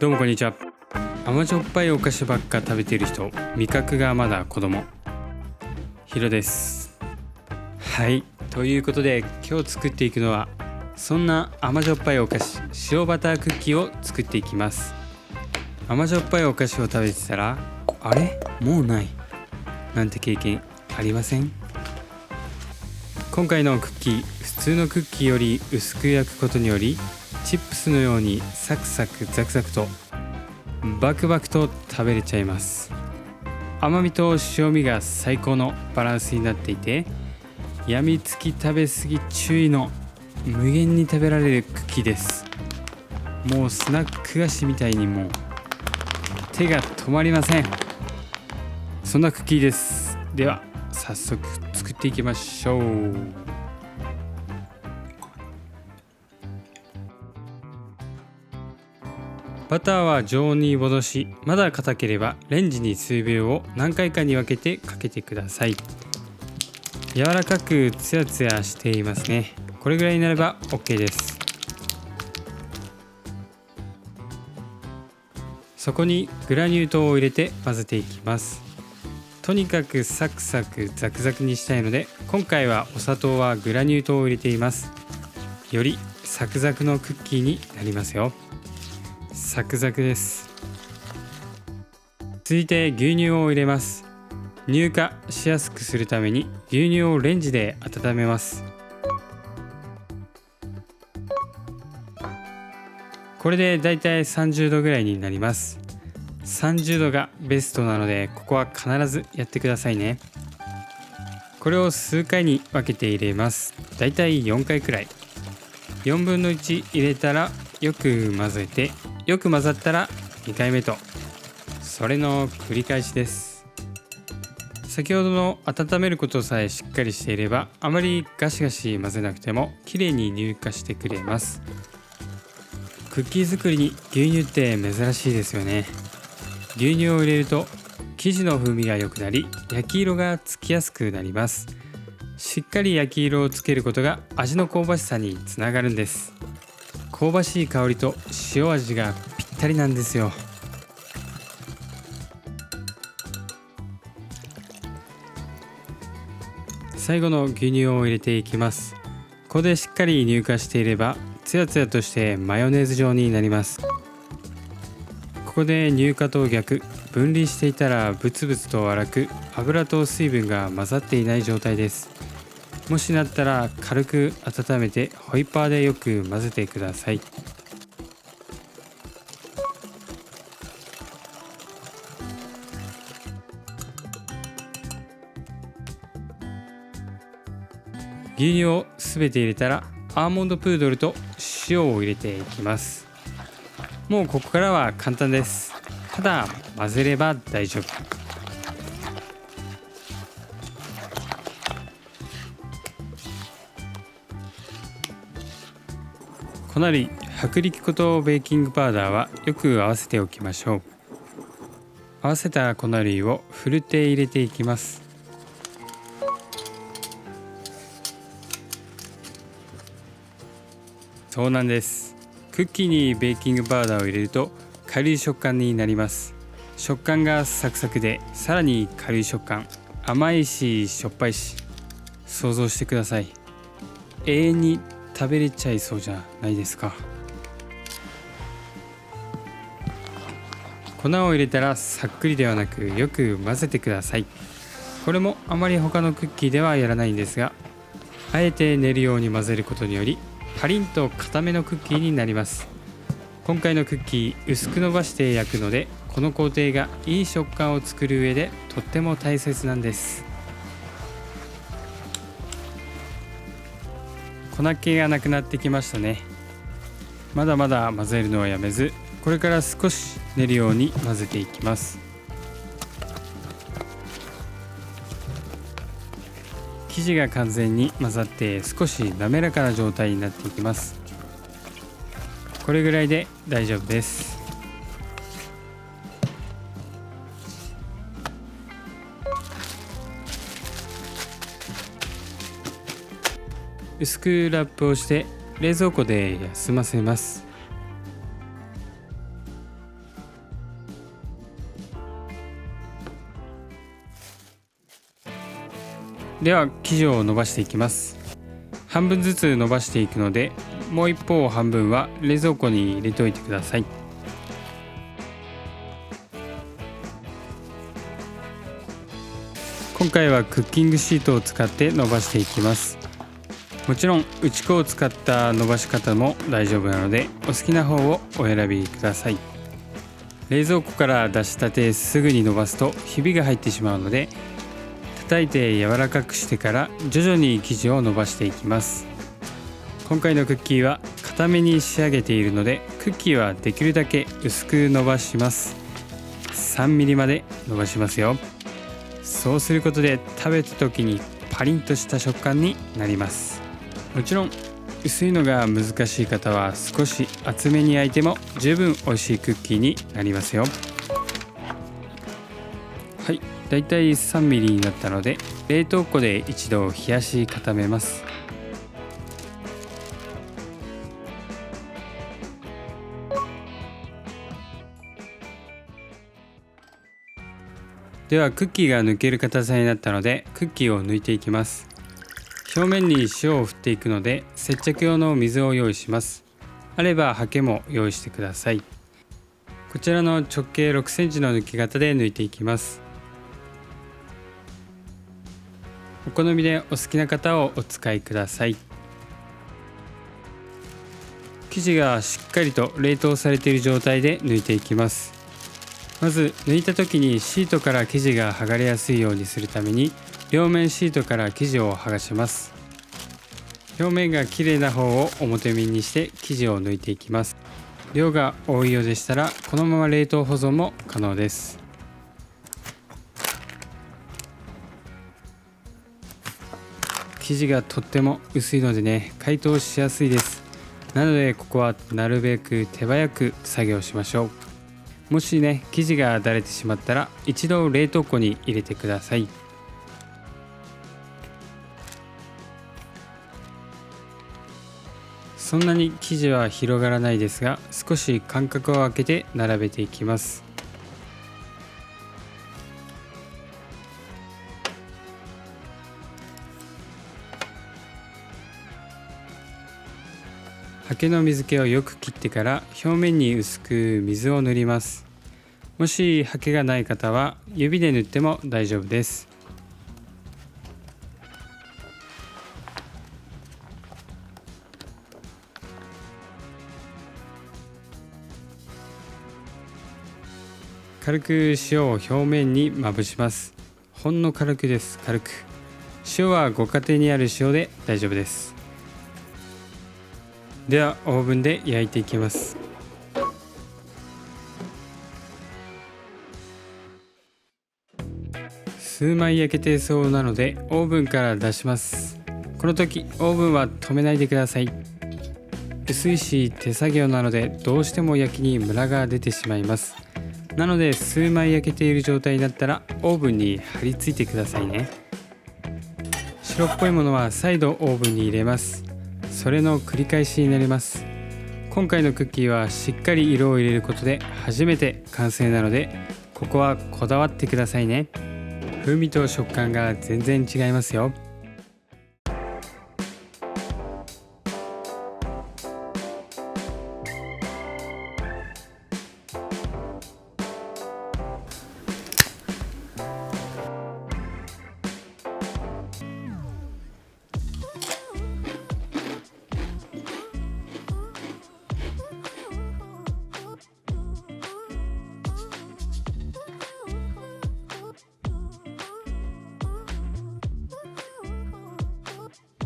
どうもこんにちは。甘じょっぱいお菓子ばっか食べている人、味覚がまだ子供、ヒロです。はい、ということで今日作っていくのはそんな甘じょっぱいお菓子、塩バタークッキーを作っていきます。甘じょっぱいお菓子を食べてたら、あれもうないなんて経験ありません？今回のクッキー、普通のクッキーより薄く焼くことによりチップスのようにサクサクザクザクとバクバクと食べれちゃいます。甘みと塩味が最高のバランスになっていて、やみつき食べ過ぎ注意の無限に食べられるクッキーです。もうスナック菓子みたいにもう手が止まりません。そんなクッキーです。では早速作っていきましょう。バターは常温に戻し、まだ硬ければレンジに数秒を何回かに分けてかけてください。柔らかくツヤツヤしていますね。これぐらいになれば OK です。そこにグラニュー糖を入れて混ぜていきます。とにかくサクサクザクザクにしたいので、今回はお砂糖はグラニュー糖を入れています。よりサクザクのクッキーになりますよ。サクザクです。続いて牛乳を入れます。乳化しやすくするために牛乳をレンジで温めます。これでだいたい30度ぐらいになります。30度がベストなので、ここは必ずやってくださいね。これを数回に分けて入れます。だいたい4回くらい。4分の1入れたらよく混ぜて、よく混ざったら2回目と、それの繰り返しです。先ほどの温めることさえしっかりしていれば、あまりガシガシ混ぜなくてもきれいに乳化してくれます。クッキー作りに牛乳って珍しいですよね。牛乳を入れると生地の風味が良くなり、焼き色がつきやすくなります。しっかり焼き色をつけることが味の香ばしさにつながるんです。香ばしい香りと塩味がぴったりなんですよ。最後の牛乳を入れていきます。ここでしっかり乳化していればツヤツヤとしてマヨネーズ状になります。ここで乳化と逆分離していたら、ブツブツと粗く油と水分が混ざっていない状態です。もしなったら軽く温めてホイッパーでよく混ぜてください。牛乳をすべて入れたらアーモンドプードルと塩を入れていきます。もうここからは簡単です。ただ混ぜれば大丈夫。粉類、薄力粉とベーキングパウダーはよく合わせておきましょう。合わせた粉類をふるって入れていきます。そうなんです。クッキーにベーキングパウダーを入れると軽い食感になります。食感がサクサクで、さらに軽い食感、甘いししょっぱいし、想像してください。永遠に食べれちゃいそうじゃないですか。粉を入れたらさっくりではなく、よく混ぜてください。これもあまり他のクッキーではやらないんですが、あえて練るように混ぜることによりパリンと固めのクッキーになります。今回のクッキー、薄く伸ばして焼くので、この工程がいい食感を作る上でとっても大切なんです。粉気がなくなってきましたね。まだまだ混ぜるのはやめず、これから少し練るように混ぜていきます。生地が完全に混ざって少し滑らかな状態になっていきます。これぐらいで大丈夫です。薄くラップをして冷蔵庫で休ませます。では生地を伸ばしていきます。半分ずつ伸ばしていくので、もう一方半分は冷蔵庫に入れておいてください。今回はクッキングシートを使って伸ばしていきます。もちろん打ち粉を使った伸ばし方も大丈夫なので、お好きな方をお選びください。冷蔵庫から出したてすぐに伸ばすとひびが入ってしまうので、叩いて柔らかくしてから徐々に生地を伸ばしていきます。今回のクッキーは固めに仕上げているので、クッキーはできるだけ薄く伸ばします。3ミリまで伸ばしますよ。そうすることで食べた時にパリンとした食感になります。もちろん薄いのが難しい方は少し厚めに焼いても十分美味しいクッキーになりますよ。はい、だいたい3ミリになったので冷凍庫で一度冷やし固めます。ではクッキーが抜ける硬さになったのでクッキーを抜いていきます。表面に塩を振っていくので接着用の水を用意します。あればハケも用意してください。こちらの直径6センチの抜き型で抜いていきます。お好みでお好きな型をお使いください。生地がしっかりと冷凍されている状態で抜いていきます。まず抜いた時にシートから生地が剥がれやすいようにするために両面シートから生地を剥がします。表面が綺麗な方を表面にして生地を抜いていきます。量が多いようでしたらこのまま冷凍保存も可能です。生地がとっても薄いのでね、解凍しやすいです。なのでここはなるべく手早く作業しましょう。もしね生地がだれてしまったら一度冷凍庫に入れてください。そんなに生地は広がらないですが、少し間隔を空けて並べていきます。ハケの水気をよく切ってから表面に薄く水を塗ります。もしハケがない方は指で塗っても大丈夫です。軽く塩を表面にまぶします。ほんの軽くです。軽く。塩はご家庭にある塩で大丈夫です。ではオーブンで焼いていきます。数枚焼けてそうなのでオーブンから出します。この時オーブンは止めないでください。薄いし手作業なのでどうしても焼きにムラが出てしまいます。なので数枚焼けている状態になったらオーブンに貼り付いてくださいね。白っぽいものは再度オーブンに入れます。それの繰り返しになります。今回のクッキーはしっかり色を入れることで初めて完成なので、ここはこだわってくださいね。風味と食感が全然違いますよ。